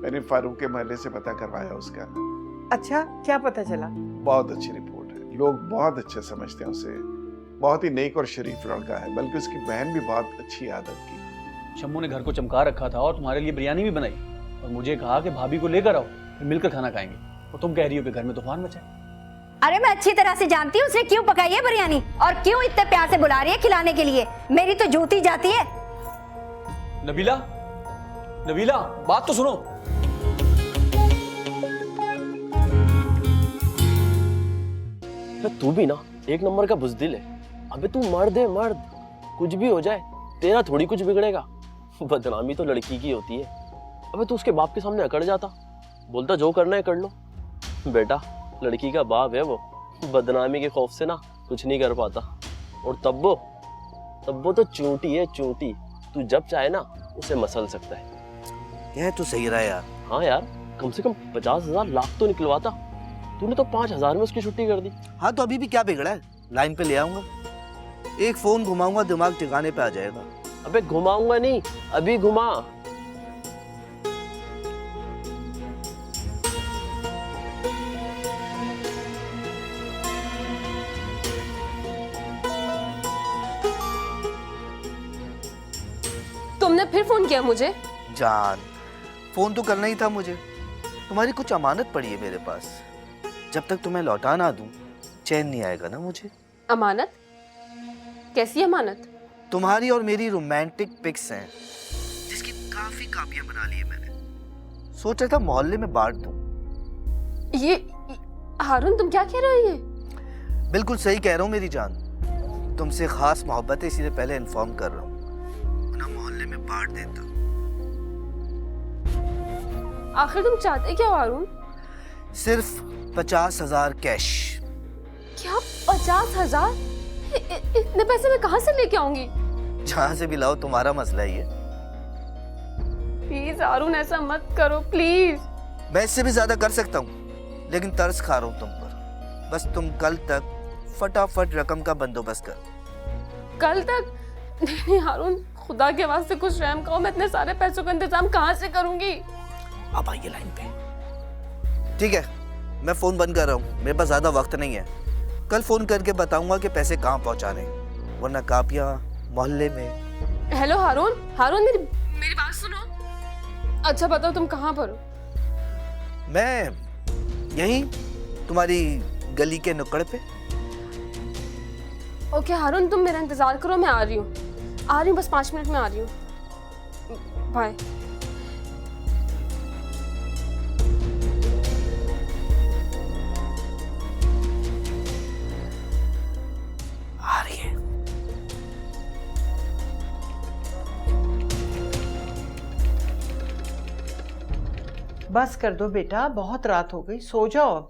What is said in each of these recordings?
मैंने फारूक के महल्ले से पता करवाया उसका। अच्छा, क्या पता चला? बहुत अच्छी रिपोर्ट है, लोग बहुत अच्छे समझते हैं उसे। बहुत ही नेक और शरीफ लड़का है, बल्कि उसकी बहन भी बहुत अच्छी आदत की। शम्मू ने घर को चमका रखा था और तुम्हारे लिए बिरयानी भी बनाई और मुझे कहा कि भाभी को लेकर आओ, फिर मिलकर खाना खाएंगे। और तुम कह रही हो कि घर में तूफान मचा है। अरे मैं अच्छी तरह से जानती हूँ उसने क्यों पकाई है बिरयानी और क्यों इतने प्यार से बुला रही है खिलाने के लिए। मेरी तो जूती जाती है। नबीला, नबीला, बात तो सुनो। तू भी ना एक नंबर का बुज़दिल है। अबे तू मर्द है, मर्द, कुछ भी हो जाए तेरा थोड़ी कुछ बिगड़ेगा। बदनामी तो लड़की की होती है। अबे तू उसके बाप के सामने अकड़ जाता, बोलता जो करना है कर लो। बेटा लड़की का बाप है वो, बदनामी के खौफ से ना कुछ नहीं कर पाता। और तब्बो तो चूंटी है, चूंटी। तू जब चाहे ना उसे मसल सकता है। यह तो सही रहा यार। हाँ यार, कम से कम 50,000 लाख तो निकलवाता। तूने तो 5,000 में उसकी छुट्टी कर दी। हाँ तो अभी भी क्या बिगड़ा है, लाइन पे ले आऊंगा, एक फोन घुमाऊंगा, दिमाग ठिकाने पे आ जाएगा। अबे घुमाऊंगा नहीं, अभी घुमा। तुमने फिर फोन किया मुझे? जान, फोन तो करना ही था मुझे। तुम्हारी कुछ अमानत पड़ी है मेरे पास, जब तक तुम्हें लौटा ना दूं चैन नहीं आएगा ना मुझे। अमानत? कैसी अमानत? तुम्हारी और मेरी रोमांटिक पिक्स हैं, जिसकी काफी कापियां बना ली है मैंने। सोच रहा था मोहल्ले में बांट दूं। ये हारून, तुम क्या कह रहे हो? ये बिल्कुल सही कह रहा हूँ मेरी जान, तुमसे खास मोहब्बत है इसीलिए पहले इन्फॉर्म कर रहा हूँ, वरना मोहल्ले में बांट देता। आखिर तुम चाहते क्या हो हारून? सिर्फ 50,000 कैश। क्या 50,000? इतने पैसे मैं कहाँ से लेके आऊंगी? जहाँ से भी लाओ, तुम्हारा मसला ही है। प्लीज हारून ऐसा मत करो प्लीज। मैं इससे भी ज्यादा कर सकता हूँ, लेकिन तरस खा रहा हूँ तुम पर। बस तुम कल तक फटाफट रकम का बंदोबस्त कर। कल तक? नहीं हारून, खुदा के वास्ते कुछ रहम करो। मैं इतने सारे पैसों का इंतजाम कहाँ से करूंगी? अब आइए लाइन पे। ठीक है, मैं फोन बंद कर रहा हूँ, मेरे पास ज्यादा वक्त नहीं है। कल फोन करके बताऊंगा कि पैसे कहाँ पहुँचाने, वरना कापियाँ मोहल्ले में। हेलो हारून, हारून मेरी बात सुनो। अच्छा बताओ तुम कहाँ पर हो? मैं यहीं तुम्हारी गली के नुक्कड़ पे। ओके हारून, तुम मेरा इंतजार करो, मैं आ रही हूँ, बस 5 मिनट में आ रही हूँ। बाय। आ रही है। बस कर दो बेटा, बहुत रात हो गई, सो जाओ अब।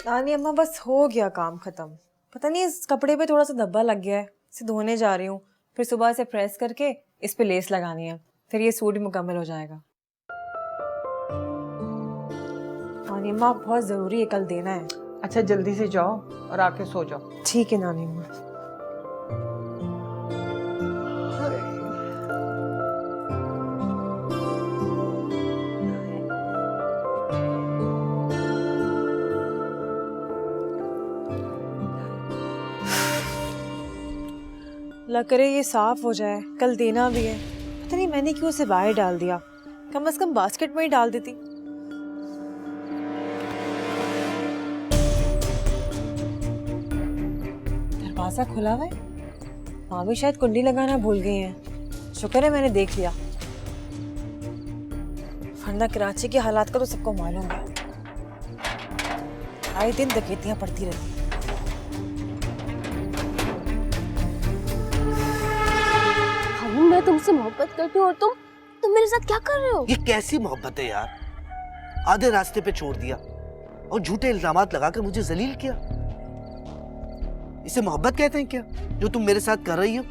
नानी अम्मा बस हो गया काम खत्म। पता नहीं इस कपड़े पे थोड़ा सा धब्बा लग गया है, इसे धोने जा रही हूँ। फिर सुबह से प्रेस करके इस पे लेस लगानी है, फिर ये सूट भी मुकम्मल हो जाएगा। नानी अम्मा बहुत जरूरी है, कल देना है। अच्छा जल्दी से जाओ और आके सो जाओ। ठीक है नानी अम्मा। अल्लाह करे ये साफ हो जाए, कल देना भी है। पता नहीं मैंने क्यों उसे बाहर डाल दिया, कम से कम बास्केट में ही डाल देती। दरवाजा खुला हुआ है, माँ भी शायद कुंडी लगाना भूल गई हैं। शुक्र है मैंने देख लिया, वरना कराची के हालात का तो सबको मालूम है। आए दिन डकैतियां पड़ती रहती। मैं तुमसे मोहब्बत करती हूँ और तुम मेरे साथ क्या कर रहे हो? ये कैसी मोहब्बत है यार, आधे रास्ते पे छोड़ दिया और झूठे इल्जामात लगाकर मुझे जलील किया। इसे मोहब्बत कहते हैं क्या, जो तुम मेरे साथ कर रही हो?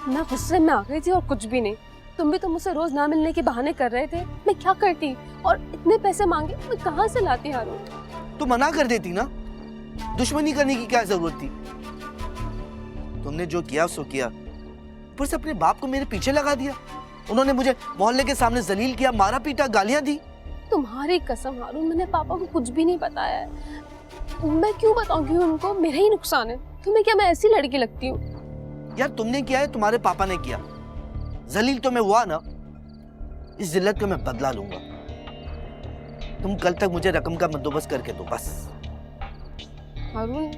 मैं गुस्से में आ गई थी और कुछ भी नहीं। तुम भी तो मुझसे रोज ना मिलने के बहाने कर रहे थे। मैं क्या करती, और इतने पैसे मांगे मैं कहाँ से लाती हारून? तो मना कर देती ना, दुश्मनी करने की क्या जरूरत थी? तुमने जो किया सो किया, ऊपर से अपने बाप को मेरे पीछे लगा दिया। उन्होंने मुझे मोहल्ले के सामने जलील किया, मारा पीटा, गालियां दी। तुम्हारी कसम हारून, मैंने पापा को कुछ भी नहीं बताया है। मैं क्यों बताऊंगी उनको? मेरा ही नुकसान है। तुम्हें क्या मैं ऐसी लड़की लगती हूँ? यार तुमने किया है, तुम्हारे पापा ने किया। जलील तो मैं हुआ ना, इस जिल्लत का मैं बदला लूंगा। तुम कल तक मुझे रकम का बंदोबस्त करके दो बस। हारून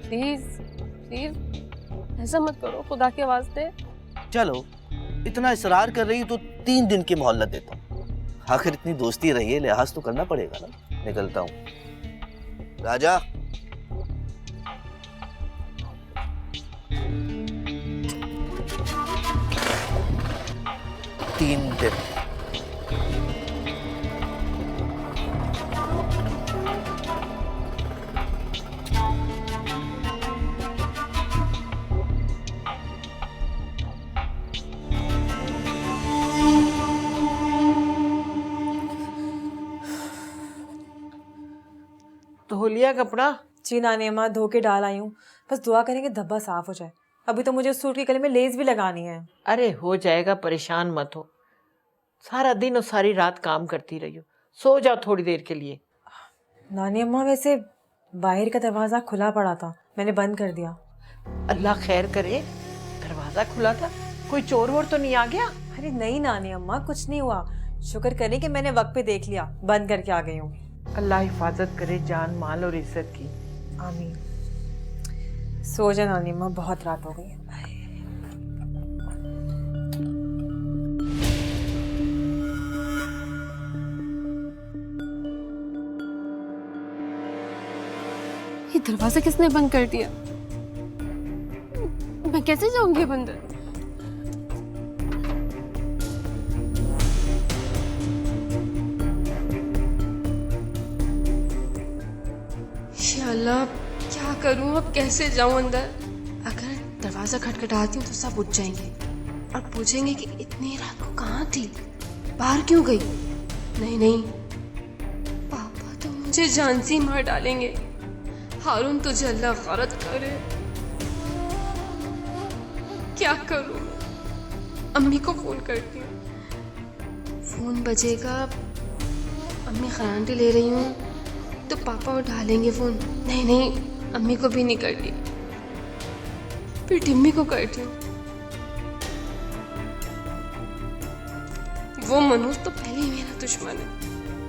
प्लीज प्लीज ऐसा मत करो, खुदा के वास्ते। चलो इतना इसरार कर रही तो 3 दिन की मोहल्लत देता हूँ। आखिर इतनी दोस्ती रही है, लिहाज तो करना पड़ेगा ना। निकलता हूँ। राजा तीन दिन। धो लिया कपड़ा? जी नानी अम्मा, धो के डाल आई हूँ। बस दुआ करेंगे धब्बा साफ हो जाए। अभी तो मुझे उस सूट के गले में लेस भी लगानी है। अरे हो जाएगा, परेशान मत हो। सारा दिन और सारी रात काम करती रही हो, सो जाओ थोड़ी देर के लिए। नानी अम्मा वैसे बाहर का दरवाजा खुला पड़ा था, मैंने बंद कर दिया। अल्लाह खैर करे, दरवाजा खुला था, कोई चोर वोर तो नहीं आ गया? अरे नहीं नानी अम्मा, कुछ नहीं हुआ। शुक्र करें कि मैंने वक्त पे देख लिया, बंद करके आ गई हूँ। अल्लाह हिफाजत करे जान माल और इज्जत की। आमीन। सो जा नानी अम्मा, बहुत रात हो गई है। ये दरवाजा किसने बंद कर दिया? मैं कैसे जाऊंगी अब अंदर? या अल्लाह, क्या करूं अब? कैसे जाऊं अंदर? अगर दरवाजा खटखटाती हूँ तो सब उठ जाएंगे और पूछेंगे कि इतनी रात को कहाँ थी, बाहर क्यों गई? नहीं नहीं, पापा तो मुझे जान से ही मार डालेंगे। हारून तुझे अल्लाह गौरत करे। क्या करूं? अम्मी को फोन करती हूँ। फोन बजेगा, अम्मी गारंटी ले रही हूँ तो पापा उठा लेंगे फोन। नहीं नहीं, अम्मी को भी नहीं करती, फिर टिम्मी को करती हूँ। वो मनोज तो पहले ही मेरा दुश्मन है।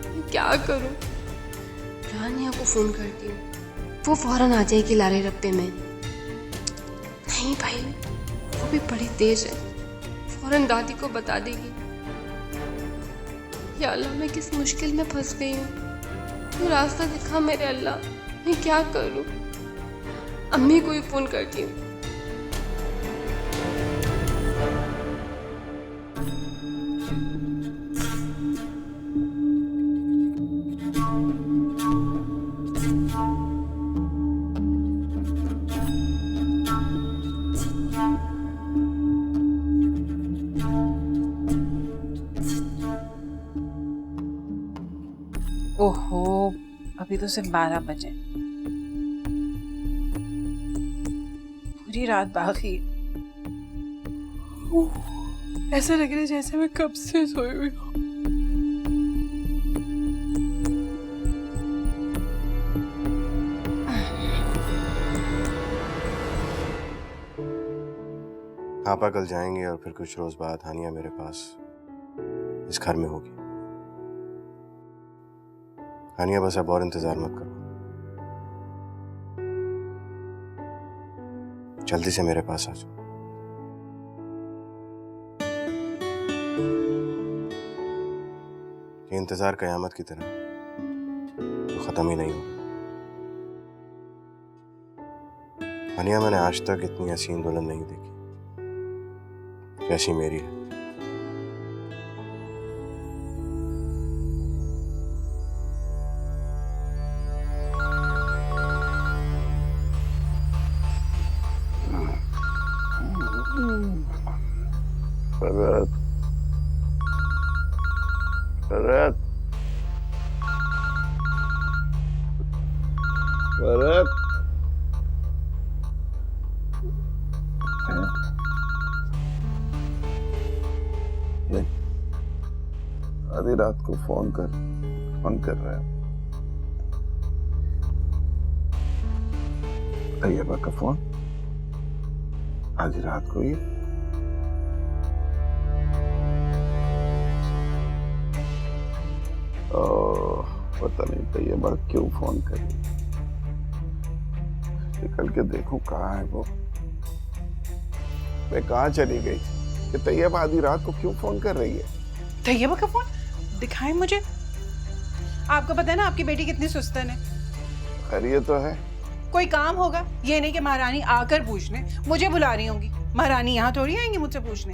मैं क्या करूं? रानिया को फोन करती हूँ, वो फौरन आ जाएगी लारे रब्बे में। नहीं भाई, वो भी बड़ी तेज है, फौरन दादी को बता देगी। या अल्लाह, मैं किस मुश्किल में फंस गई हूँ। तू रास्ता दिखा मेरे अल्लाह, मैं क्या करूँ? अम्मी को ही फोन करती हूँ। ओहो, अभी तो सिर्फ 12 बजे, पूरी रात बाकी है। ऐसा लग रहा है जैसे मैं कब से सोई हुई हूँ। पापा कल जाएंगे और फिर कुछ रोज बाद हानिया मेरे पास इस घर में होगी। हानिया बस अब और इंतजार मत करो, जल्दी से मेरे पास आ जाओ। ये इंतजार कयामत की तरह तो खत्म ही नहीं होगा। हानिया, मैंने आज तक इतनी हसीन दुल्हन नहीं देखी जैसी मेरी है। फरहत, फरहत, फरहत, ये रात को फोन कर रहा है। तैयबा का फोन आधी रात को ही। पता नहीं तैयबा क्यों फोन कर रही। निकल के देखूं कहाँ है वो। मैं कहाँ चली गई कि तैयबा आधी रात को क्यों फोन कर रही है। तैयबा का फोन दिखाएं मुझे। आपको पता है ना आपकी बेटी कितनी सुस्तन है। खैरियत तो है। कोई काम होगा, ये नहीं कि महारानी आकर पूछने। मुझे बुला रही होंगी, महारानी यहाँ थोड़ी आएंगी मुझसे पूछने।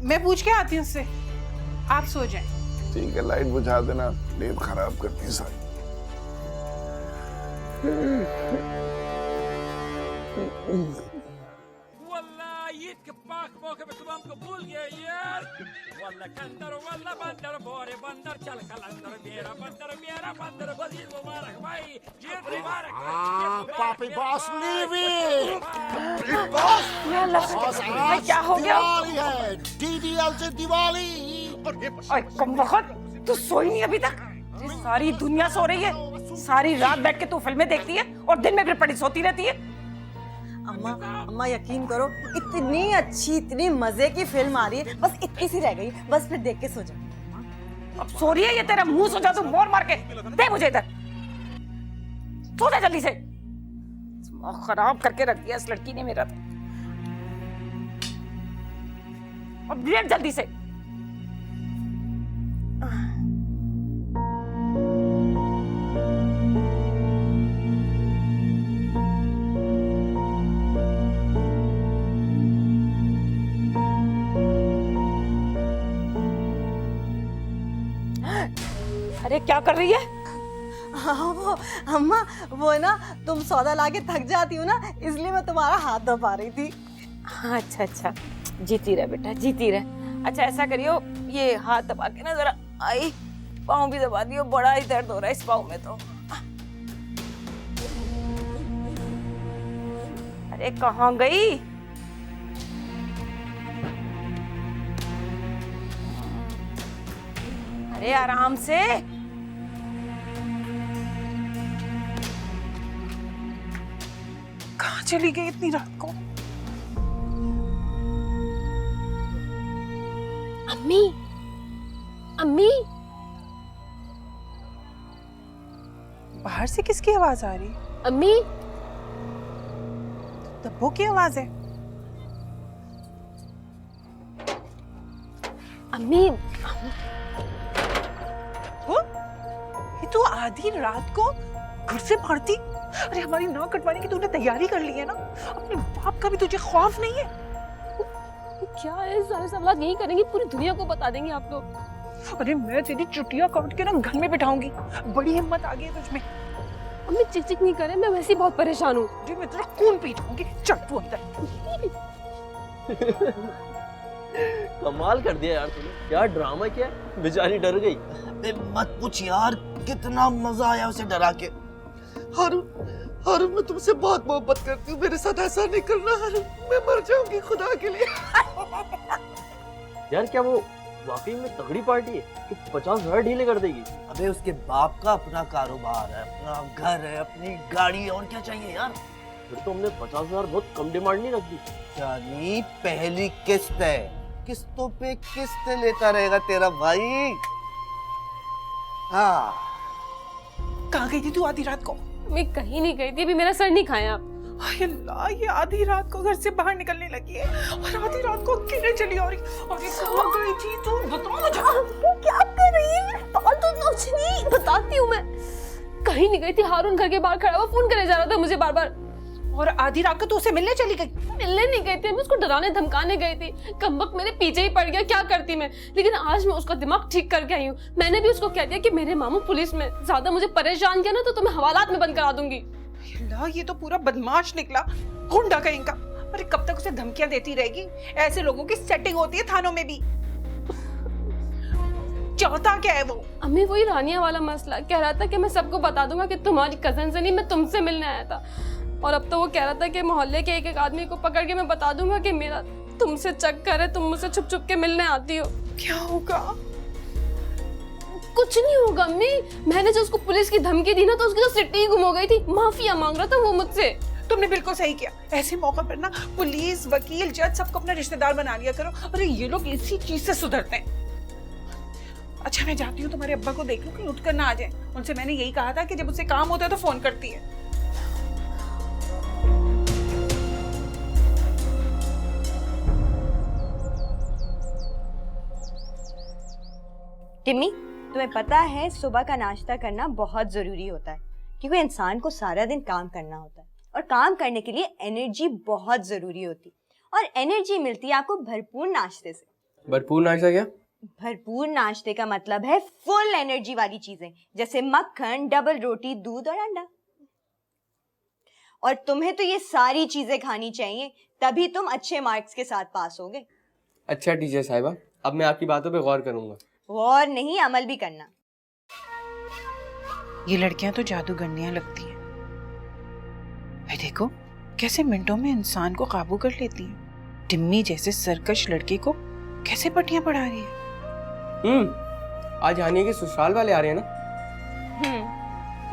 मैं पूछ के आती हूँ उससे, आप सो जाएं। ठीक है, लाइट बुझा देना, नींद खराब करती है सारी। पापी बॉस क्या हो गया? DDL से दिवाली। तू सोई नहीं अभी तक? सारी दुनिया सो रही है। सारी रात बैठ के तू फिल्में देखती है और दिन में फिर पड़ी सोती रहती है। अम्मा यकीन करो, इतनी अच्छी इतनी मजे की फिल्म आ रही है, बस इतनी सी रह गई, बस फिर देख के सो जा। अब सो रही है ये तेरा मुंह सो जा, तू मोर मार के दे मुझे इधर। सो जा जल्दी से। दिमाग खराब करके रख दिया इस लड़की ने मेरा। अब लेट जल्दी से। अरे क्या कर रही है? हाँ वो अम्मा, वो ना तुम सौदा लाके थक जाती हो ना, इसलिए मैं तुम्हारा हाथ दबा रही थी। हाँ अच्छा, जीती रहे बेटा, जीती रहे। अच्छा ऐसा करियो, ये हाथ दबा के ना जरा आई पाँव भी दबा दियो, बड़ा ही दर्द हो रहा है इस पाँव में तो। अरे कहाँ गई? अरे आराम से। कहाँ चली गई इतनी रात को? अम्मी, अम्मी। बाहर से किसकी आवाज आ रही? अम्मी। तब्बू की आवाज है। अम्मी। ये तो आधी रात को घर से भागती। अरे हमारी नाक कटवाने की तूने तैयारी कर ली है ना? अपने बाप का भी तुझे खौफ नहीं है? क्या है, सारे सवाल यही करेंगे, पूरी दुनिया को बता देंगे आप लोग। अरे मैं तेरी चुटिया काट के ना घर में बिठाऊंगी। बड़ी हिम्मत आ गई है तुझमें। अम्मी चिक चिक नहीं करे, मैं वैसे ही बहुत परेशान हूँ। जी मैं तेरा खून पी जाऊंगी। चल तू अंदर। कमाल कर दिया यार तूने, क्या ड्रामा किया, बेचारी डर गई। मत पूछ यार, कितना मजा आया उसे डरा के। हारून मैं तुमसे बहुत मोहब्बत करती हूँ, मेरे साथ ऐसा नहीं करना हारून, मैं मर जाऊंगी खुदा के लिए। यार क्या वो वाकई में तगड़ी पार्टी है कि 50,000 ढीले कर देगी? अबे उसके बाप का अपना कारोबार है, अपना घर है, अपनी गाड़ी है, और क्या चाहिए यार। फिर तो हमने 50,000 बहुत कम डिमांड नहीं रख दी। यानी पहली किस्त है, किस्तों पे किस्त लेता रहेगा तेरा भाई। हाँ कहाँ गई थी तू आधी रात को? मैं कहीं नहीं गई थी, अभी मेरा सर नहीं खाया। हाय अल्लाह, ये आधी रात को घर से बाहर निकलने लगी है और आधी रात को अकेले चली आ रही। और ये कहाँ गई थी तू? बता मुझे। क्या कर रही है? फालतू कुछ नहीं, बताती हूँ मैं। कहीं नहीं गई थी, हारून घर के बाहर खड़ा हुआ फोन करे जा रहा था मुझे बार बार। और आधी रात को तू उसे मिलने चली गई? मिलने नहीं गई थी, मैं उसको डराने धमकाने गई थी। कमबख्त मेरे पीछे ही पड़ गया, क्या करती मैं। लेकिन आज मैं उसका दिमाग ठीक करके आई हूँ। मैंने भी उसको कह दिया कि मेरे मामू पुलिस में, ज्यादा मुझे परेशान किया ना तो तुम्हें हवालात में बंद करा दूंगी। अल्लाह, ये तो पूरा बदमाश निकला, गुंडा कहीं का। अरे कब तक उसे धमकियां देती रहेगी? ऐसे लोगों की सेटिंग होती है थानों में भी। चाहता क्या है वो? अम्मी वही रानिया वाला मसला, कह रहा था कि मैं सबको बता दूंगा कि तुम्हारी कजन से नहीं, मैं तुमसे मिलने आया था। और अब तो वो कह रहा था कि मोहल्ले के एक एक आदमी को पकड़ के मैं बता दूंगा कि मेरा तुमसे चक्कर है, तुम मुझसे छुप छुप के मिलने आती हो। क्या होगा? कुछ नहीं होगा अम्मी। मैंने जो उसको पुलिस की धमकी दी ना तो उसकी तो सिट्टी ही गुम हो गई थी। माफिया मांग रहा था वो मुझसे। तुमने बिल्कुल सही किया। ऐसे मौका पर ना पुलिस, वकील, जज सबको अपना रिश्तेदार बना लिया करो। अरे ये लोग इसी चीज से सुधरते हैं। अच्छा मैं जाती हूँ, तुम्हारे अब्बा को देख लो कहीं उठ कर ना आ जाए। उनसे मैंने यही कहा था कि जब उससे काम होता है तो फोन करती है। टिम्मी, तुम्हें पता है सुबह का नाश्ता करना बहुत जरूरी होता है, क्योंकि इंसान को सारा दिन काम करना होता है और काम करने के लिए एनर्जी बहुत जरूरी होती है। और एनर्जी मिलती है आपको भरपूर नाश्ते से। भरपूर नाश्ता क्या? भरपूर नाश्ते का मतलब है फुल एनर्जी वाली चीजें, जैसे मक्खन, डबल रोटी, दूध और अंडा। और तुम्हें तो ये सारी चीजें खानी चाहिए, तभी तुम अच्छे मार्क्स के साथ पास होगे। अच्छा टीचर साहिबा, अब मैं आपकी बातों पे गौर करूंगा। गौर नहीं, अमल भी करना। ये लड़कियां तो जादूगरनियां लगती हैं। भाई देखो कैसे मिनटों में इंसान को काबू कर लेती हैं। टिम्मी जैसे सरकश लड़के को कैसे पट्टियां पढ़ा रही है। आज हानिया के ससुराल वाले आ रहे हैं ना।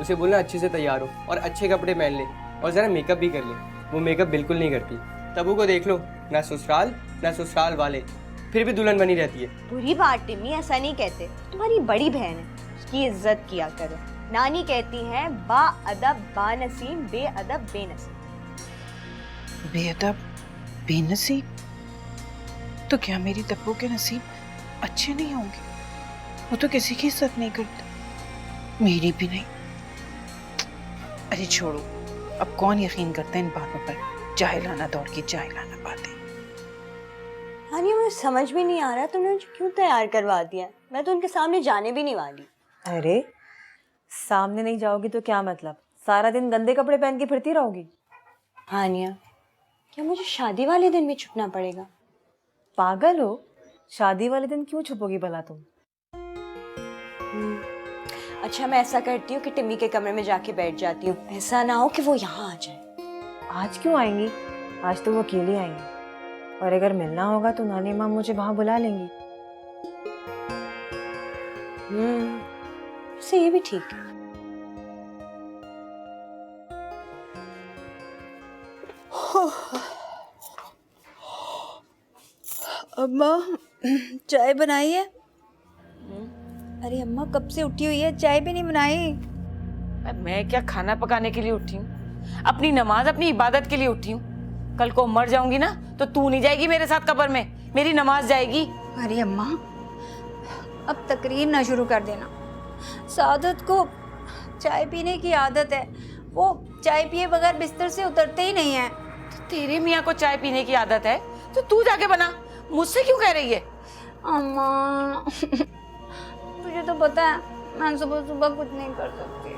उसे बोलना अच्छे से तैयार हो और अच्छे कपड़े पहन ले और जरा मेकअप भी कर ले। वो मेकअप बिल्कुल नहीं करती। तबू को देख लो, ना ससुराल ना ससुराल वाले, फिर भी दुल्हन बनी रहती है। बुरी बात टिम्मी, ऐसा नहीं कहते। तुम्हारी बड़ी बहन है, उसकी इज्जत किया करो। नानी कहती है बा अदब बानसीब, बेअदब बेनसीब। बेअदब बेनसीब? तो क्या मेरी तब्बू के नसीब अच्छे नहीं होंगे? वो तो किसी की इज्जत नहीं करते, मेरी भी नहीं। अरे छोड़ो, अब कौन यकीन करता है इन बातों पर। जाहिलाना दौड़ की जाहिलाना बातें। हानिया, मुझे समझ भी नहीं आ रहा तुमने मुझे क्यों तैयार करवा दिया। मैं तो उनके सामने जाने भी नहीं वाली। अरे सामने नहीं जाओगी तो क्या मतलब, सारा दिन गंदे कपड़े पहन के फिरती रहोगी? हानिया, क्या मुझे शादी वाले दिन भी छुपना पड़ेगा? पागल हो, शादी वाले दिन क्यों छुपोगी भला तुम? अच्छा मैं ऐसा करती हूँ कि टिम्मी के कमरे में जाके बैठ जाती हूँ, ऐसा ना हो कि वो यहाँ आ जाए। आज क्यों आएंगी? आज तो वो अकेली आएंगी, और अगर मिलना होगा तो नानी माँ मुझे वहां बुला लेंगी। से ये भी ठीक है। अम्मा चाय बनाई है? अरे अम्मा कब से उठी हुई है, चाय भी नहीं बनाई। मैं क्या खाना पकाने के लिए उठी हूँ? अपनी नमाज, अपनी इबादत के लिए उठी हूँ। कल को मर जाऊंगी ना तो तू नहीं जाएगी मेरे साथ कब्र में, मेरी नमाज जाएगी। अरे अम्मा अब तकरीर ना शुरू कर देना। सादत को चाय पीने की आदत है, वो चाय पिए बगैर बिस्तर से उतरते ही नहीं है। तो तेरे मियाँ को चाय पीने की आदत है तो तू जाके बना, मुझसे क्यों कह रही है? अम्मा तुझे तो पता है मैं सुबह सुबह कुछ नहीं कर सकती।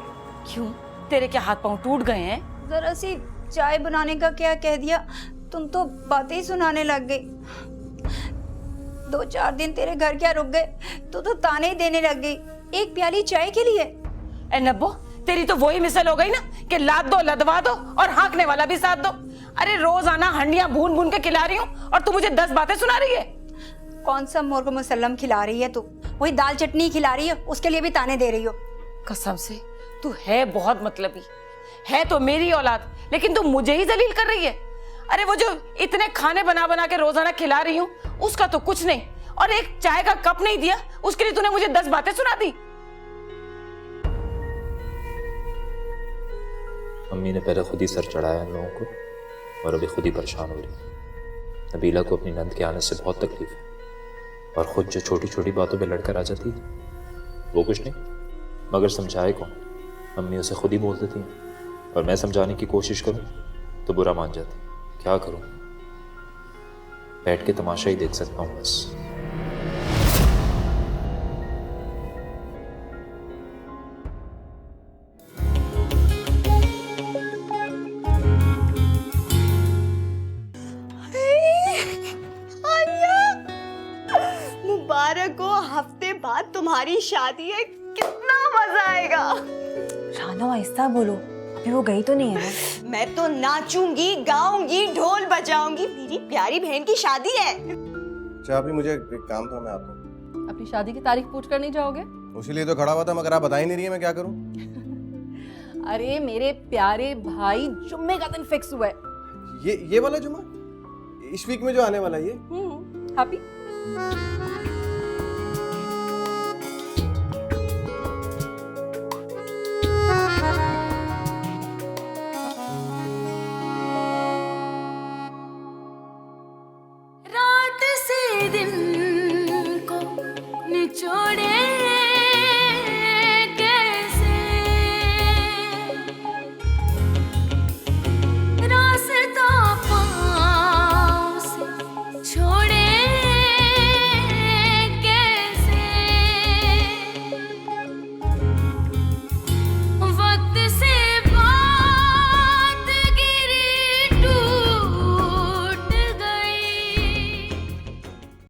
क्यों, तेरे क्या हाथ पांव टूट गए हैं? जरा सी चाय बनाने का क्या कह दिया, तुम तो बातें ही सुनाने लग गई। 2-4 दिन तेरे घर क्या रुक गए तो ताने ही देने लग गई एक प्याली चाय के लिए। ए नब्बो, तेरी तो वही मिसल हो गई ना कि लाद दो लदवा दो और हाँकने वाला भी साथ दो। अरे रोजाना हंडियां भून भून के खिला रही हूँ और तू मुझे 10 बातें सुना रही है। कौन सा मुर्ग मुसल्लम खिला रही है तू? वही दाल चटनी खिला रही है, उसके लिए भी ताने दे रही हो। कसम से तू है बहुत मतलबी, है तो मेरी औलाद, लेकिन तू मुझे ही जलील कर रही है। अरे वो जो इतने खाने बना बना के रोजाना खिला रही हूँ उसका तो कुछ नहीं, और एक चाय का कप नहीं दिया उसके लिए तूने मुझे 10 बातें सुना दी। अम्मी ने पहले खुद ही सर चढ़ाया इन लोगों को और अभी खुद ही परेशान हो रही। नबीला को अपनी नंद के आने से बहुत तकलीफ है और खुद जो छोटी छोटी बातों पे लड़कर आ जाती है वो कुछ नहीं, मगर समझाए कौन? अम्मी उसे खुद ही बोल देती हैं और मैं समझाने की कोशिश करूं तो बुरा मान जाती। क्या करूं, बैठ के तमाशा ही देख सकता हूं बस। मुबारक हो, हफ्ते बाद तुम्हारी शादी है, कितना मजा आएगा। शानो आहिस्ता बोलो, अभी वो गई तो नहीं है ना? मैं तो नाचूंगी, गाऊंगी, ढोल बजाऊंगी, मेरी प्यारी बहन की शादी है। अच्छा अभी मुझे एक काम था, मैं आता हूँ। अपनी शादी की तारीख पूछ कर नहीं जाओगे? उसीलिए तो खड़ा हुआ था, मगर आप बता ही नहीं रही है, मैं क्या करूं? अरे मेरे प्यारे भाई, जुम्मे का दिन फिक्स हुआ है। ये वाला जुम्मा इस वीक में जो आने वाला है ये? हैप्पी